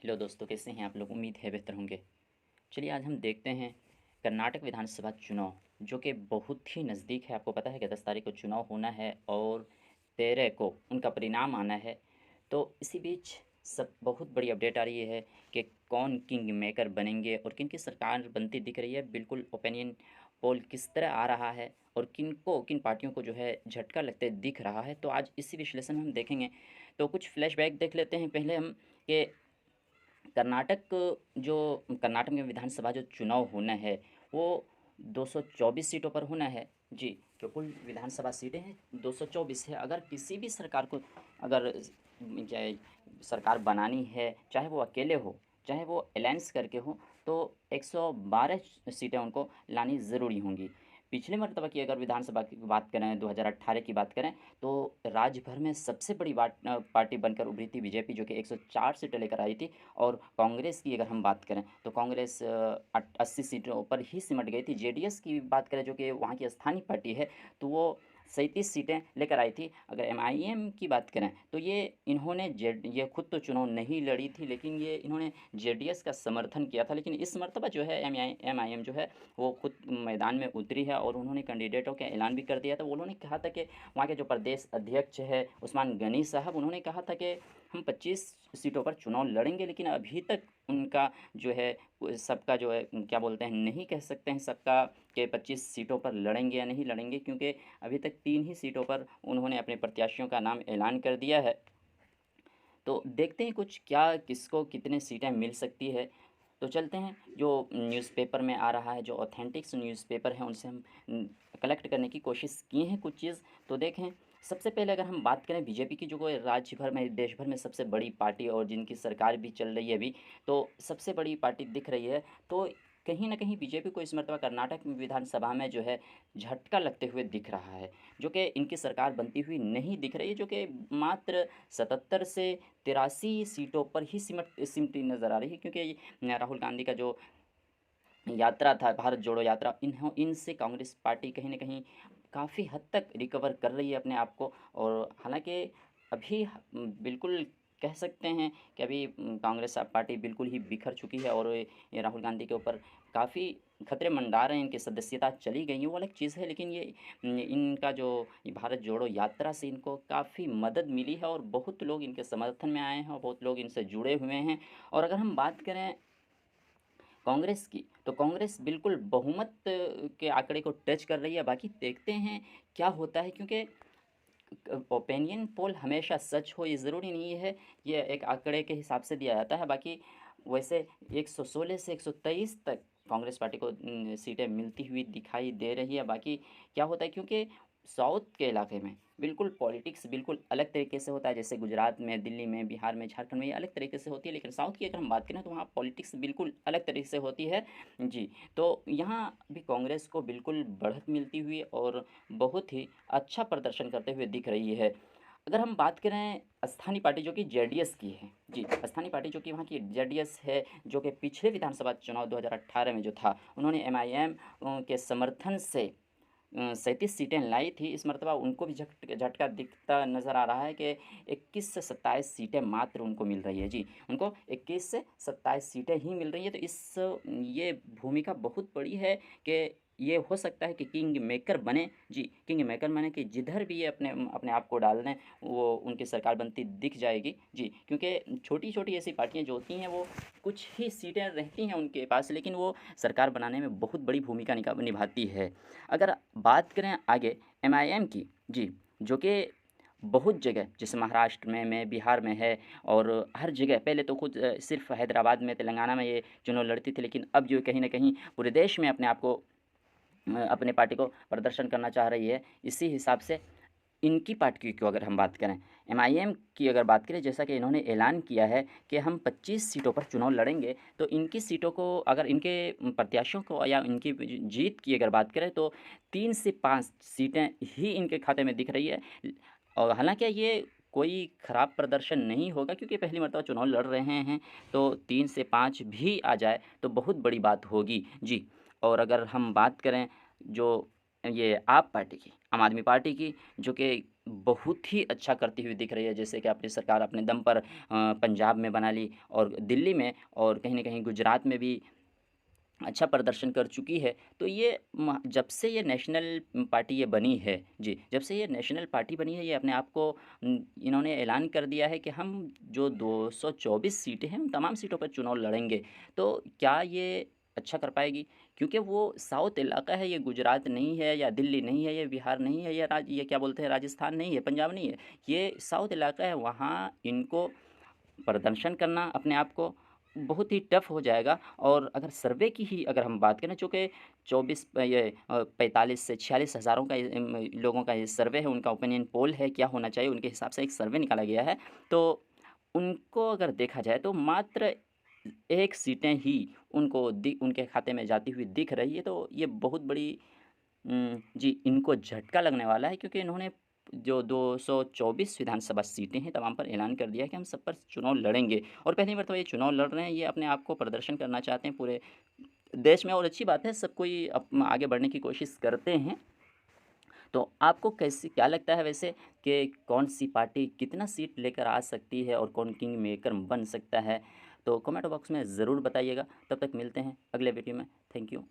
Hello दोस्तों, कैसे हैं आप लोग? उम्मीद है बेहतर होंगे। चलिए आज हम देखते हैं कर्नाटक विधानसभा चुनाव, जो कि बहुत ही नज़दीक है। आपको पता है कि 10 तारीख को चुनाव होना है और 13 को उनका परिणाम आना है। तो इसी बीच सब बहुत बड़ी अपडेट आ रही है कि कौन किंग मेकर बनेंगे और किन की सरकार बनती दिख रही है। बिल्कुल ओपिनियन पोल किस तरह आ रहा है और किन पार्टियों को जो है झटका लगते दिख रहा है। तो आज इसी विश्लेषण में हम देखेंगे। तो कुछ फ्लैशबैक देख लेते हैं पहले हम कि कर्नाटक जो कर्नाटक में विधानसभा जो चुनाव होना है वो 224 सीटों पर होना है। जी, जो कुल विधानसभा सीटें हैं 224 है। अगर किसी भी सरकार को अगर क्या है, सरकार बनानी है, चाहे वो अकेले हो चाहे वो अलायंस करके हो, तो 112 सीटें उनको लानी ज़रूरी होंगी। पिछले मरतबा की अगर विधानसभा की बात करें, 2018 की बात करें, तो राज्य भर में सबसे बड़ी पार्टी बनकर उभरी थी बीजेपी, जो कि 104 सीटें लेकर आई थी। और कांग्रेस की अगर हम बात करें तो कांग्रेस 80 सीटों पर ही सिमट गई थी। जेडीएस की बात करें, जो कि वहाँ की स्थानीय पार्टी है, तो वो 37 सीटें लेकर आई थी। अगर एमआईएम की बात करें तो ये खुद तो चुनाव नहीं लड़ी थी, लेकिन ये इन्होंने जेडीएस का समर्थन किया था। लेकिन इस मरतबा जो है एमआईएम जो है वो खुद मैदान में उतरी है और उन्होंने कैंडिडेटों का ऐलान भी कर दिया था। उन्होंने कहा था कि वहाँ के जो प्रदेश अध्यक्ष है उस्मान गनी साहब, उन्होंने कहा था कि हम 25 सीटों पर चुनाव लड़ेंगे। लेकिन अभी तक उनका जो है सबका जो है क्या बोलते हैं, नहीं कह सकते हैं सबका कि 25 सीटों पर लड़ेंगे या नहीं लड़ेंगे, क्योंकि अभी तक 3 ही सीटों पर उन्होंने अपने प्रत्याशियों का नाम ऐलान कर दिया है। तो देखते हैं कुछ क्या किसको कितने सीटें मिल सकती है। तो चलते हैं, जो न्यूज़पेपर में आ रहा है, जो ऑथेंटिक्स न्यूज़पेपर हैं, उनसे हम कलेक्ट करने की कोशिश किए हैं कुछ चीज़। तो देखें, सबसे पहले अगर हम बात करें बीजेपी की, जो कोई राज्य भर में देश भर में सबसे बड़ी पार्टी और जिनकी सरकार भी चल रही है अभी, तो सबसे बड़ी पार्टी दिख रही है। तो कहीं ना कहीं बीजेपी को इस मरतबा कर्नाटक विधानसभा में जो है झटका लगते हुए दिख रहा है, जो कि इनकी सरकार बनती हुई नहीं दिख रही है, जो कि मात्र 77 से 83 सीटों पर ही सिमटी नज़र आ रही है। क्योंकि राहुल गांधी का जो यात्रा था, भारत जोड़ो यात्रा, इनसे कांग्रेस पार्टी कहीं ना कहीं काफ़ी हद तक रिकवर कर रही है अपने आप को। और हालांकि अभी बिल्कुल कह सकते हैं कि अभी कांग्रेस पार्टी बिल्कुल ही बिखर चुकी है और ये राहुल गांधी के ऊपर काफ़ी खतरे मंडरा रहे हैं। इनकी सदस्यता चली गई है, वो अलग चीज़ है, लेकिन ये इनका जो ये भारत जोड़ो यात्रा से इनको काफ़ी मदद मिली है और बहुत लोग इनके समर्थन में आए हैं और बहुत लोग इनसे जुड़े हुए हैं। और अगर हम बात करें कांग्रेस की, तो कांग्रेस बिल्कुल बहुमत के आंकड़े को टच कर रही है। बाकी देखते हैं क्या होता है, क्योंकि ओपिनियन पोल हमेशा सच हो ये ज़रूरी नहीं है। ये एक आंकड़े के हिसाब से दिया जाता है। बाकी वैसे 116 से 123 तक कांग्रेस पार्टी को सीटें मिलती हुई दिखाई दे रही है। बाकी क्या होता है, क्योंकि साउथ के इलाके में बिल्कुल पॉलिटिक्स बिल्कुल अलग तरीके से होता है। जैसे गुजरात में, दिल्ली में, बिहार में, झारखंड में ये अलग तरीके से होती है, लेकिन साउथ की अगर हम बात करें तो वहाँ पॉलिटिक्स बिल्कुल अलग तरीके से होती है। जी, तो यहाँ भी कांग्रेस को बिल्कुल बढ़त मिलती हुई और बहुत ही अच्छा प्रदर्शन करते हुए दिख रही है। अगर हम बात करें स्थानीय पार्टी जो कि जेडीएस की है, जी, स्थानीय पार्टी जो कि वहाँ की जेडीएस है, जो कि पिछले विधानसभा चुनाव 2018 में जो था, उन्होंने एमआईएम के समर्थन से 37 सीटें लाई थी। इस मरतबा उनको भी झटका दिखता नज़र आ रहा है कि 21 से 27 सीटें मात्र उनको मिल रही है। जी, उनको 21 से 27 सीटें ही मिल रही है। तो ये भूमिका बहुत बड़ी है कि ये हो सकता है कि किंग मेकर बने। जी, किंग मेकर बने कि जिधर भी ये अपने अपने आप को डाल दें, वो उनकी सरकार बनती दिख जाएगी। जी, क्योंकि छोटी छोटी ऐसी पार्टियां जो होती हैं, वो कुछ ही सीटें रहती हैं उनके पास, लेकिन वो सरकार बनाने में बहुत बड़ी भूमिका निभाती है। अगर बात करें आगे एमआईएम की, जी, जो कि बहुत जगह जैसे महाराष्ट्र में बिहार में है और हर जगह, पहले तो खुद सिर्फ हैदराबाद में, तेलंगाना में ये चुनाव लड़ती थी, लेकिन अब जो कहीं ना कहीं पूरे देश में अपने आप को अपने पार्टी को प्रदर्शन करना चाह रही है। इसी हिसाब से इनकी पार्टी की अगर हम बात करें, एमआईएम की अगर बात करें, जैसा कि इन्होंने ऐलान किया है कि हम 25 सीटों पर चुनाव लड़ेंगे, तो इनकी सीटों को अगर इनके प्रत्याशियों को या इनकी जीत की अगर बात करें, तो 3 से 5 सीटें ही इनके खाते में दिख रही है। और हालांकि ये कोई ख़राब प्रदर्शन नहीं होगा, क्योंकि पहली मरतबा चुनाव लड़ रहे हैं, तो 3 से 5 भी आ जाए तो बहुत बड़ी बात होगी। जी, और अगर हम बात करें जो ये आप पार्टी की, आम आदमी पार्टी की, जो कि बहुत ही अच्छा करती हुई दिख रही है। जैसे कि अपनी सरकार अपने दम पर पंजाब में बना ली और दिल्ली में और कहीं न कहीं गुजरात में भी अच्छा प्रदर्शन कर चुकी है। तो ये जब से ये नेशनल पार्टी ये बनी है जी, जब से ये नेशनल पार्टी बनी है, ये अपने आप को इन्होंने ऐलान कर दिया है कि हम जो 224 सीटें हैं, उन तमाम सीटों पर चुनाव लड़ेंगे। तो क्या ये अच्छा कर पाएगी? क्योंकि वो साउथ इलाका है, ये गुजरात नहीं है या दिल्ली नहीं है, ये बिहार नहीं है, ये क्या बोलते हैं, राजस्थान नहीं है, पंजाब नहीं है। ये साउथ इलाका है, वहाँ इनको प्रदर्शन करना अपने आप को बहुत ही टफ हो जाएगा। और अगर सर्वे की ही अगर हम बात करें, चूँकि 45 से 46 हज़ारों का लोगों का ये सर्वे है, उनका ओपिनियन पोल है, क्या होना चाहिए उनके हिसाब से एक सर्वे निकाला गया है। तो उनको अगर देखा जाए तो मात्र 1 सीटें ही उनके खाते में जाती हुई दिख रही है। तो ये बहुत बड़ी जी, इनको झटका लगने वाला है, क्योंकि इन्होंने जो 224 विधानसभा सीटें हैं, तमाम पर ऐलान कर दिया है कि हम सब पर चुनाव लड़ेंगे और पहली मर्तबा ये चुनाव लड़ रहे हैं। ये अपने आप को प्रदर्शन करना चाहते हैं पूरे देश में और अच्छी बात है, सब कोई आगे बढ़ने की कोशिश करते हैं। तो आपको कैसी क्या लगता है वैसे कि कौन-सी पार्टी कितना सीट लेकर आ सकती है और कौन किंग मेकर बन सकता है? तो कमेंट बॉक्स में ज़रूर बताइएगा। तब तक मिलते हैं अगले वीडियो में। Thank you.